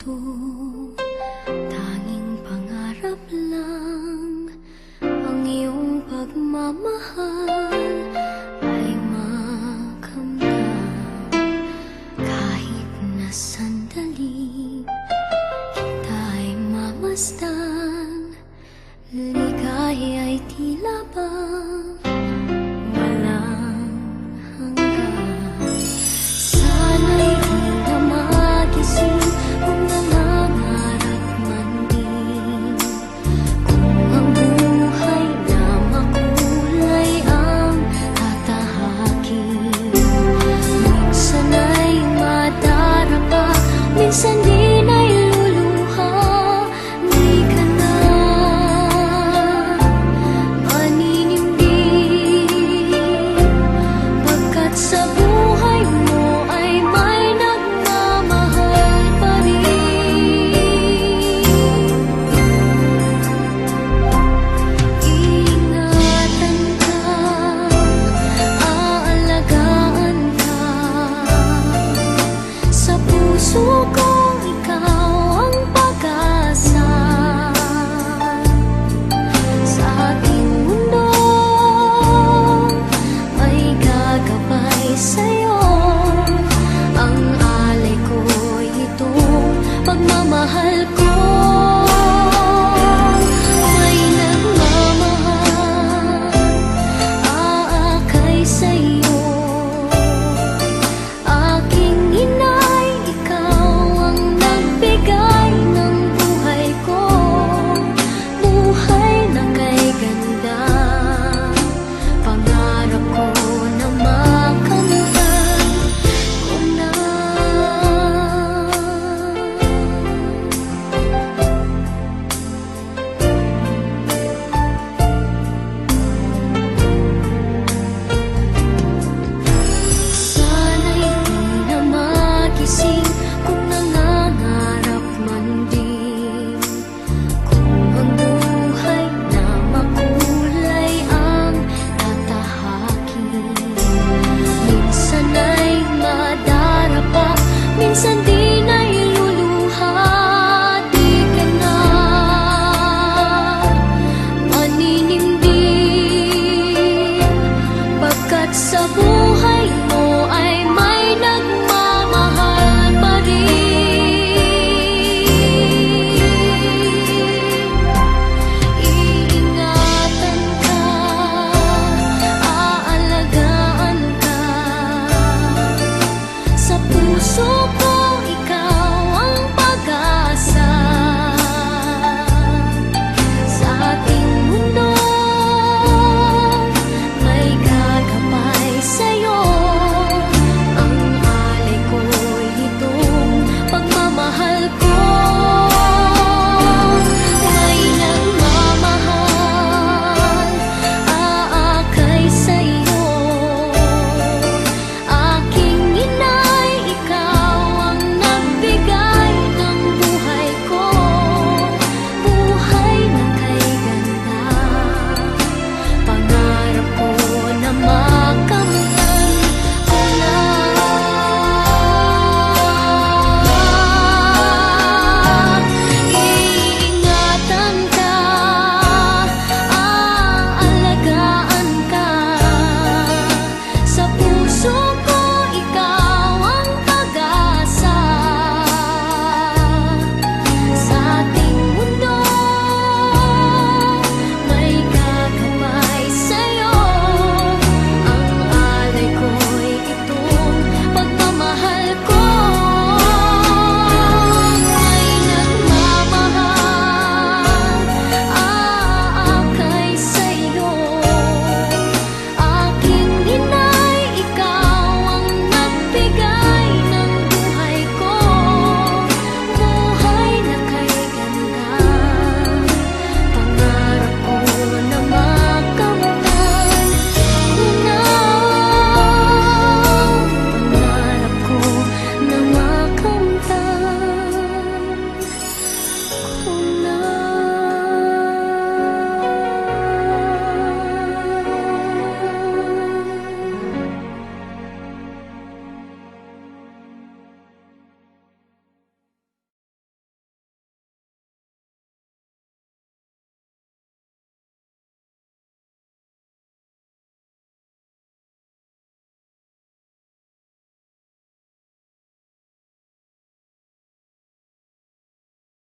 ito, tanging pangarap lang. Ang iyong pagmamahal ay makamdam. Kahit na sandali kita'y mamasdan, ligaya ay tila bang walang hanggan. Sana'y di na magising kung nangangarap man din, kung ang buhay na makulay ang tatahakin. Minsan ay madarapa, minsan din ay luluha. Di ka na maninindig, pagkat sa buhay mo ay may nagmamahal pa rin. Ingatan ka, aalagaan ka, sa puso kong ikaw ang pag-asa. Sa ating mundo ay gagabay sa'yo, ang alay ko'y itong pagmamahal ko.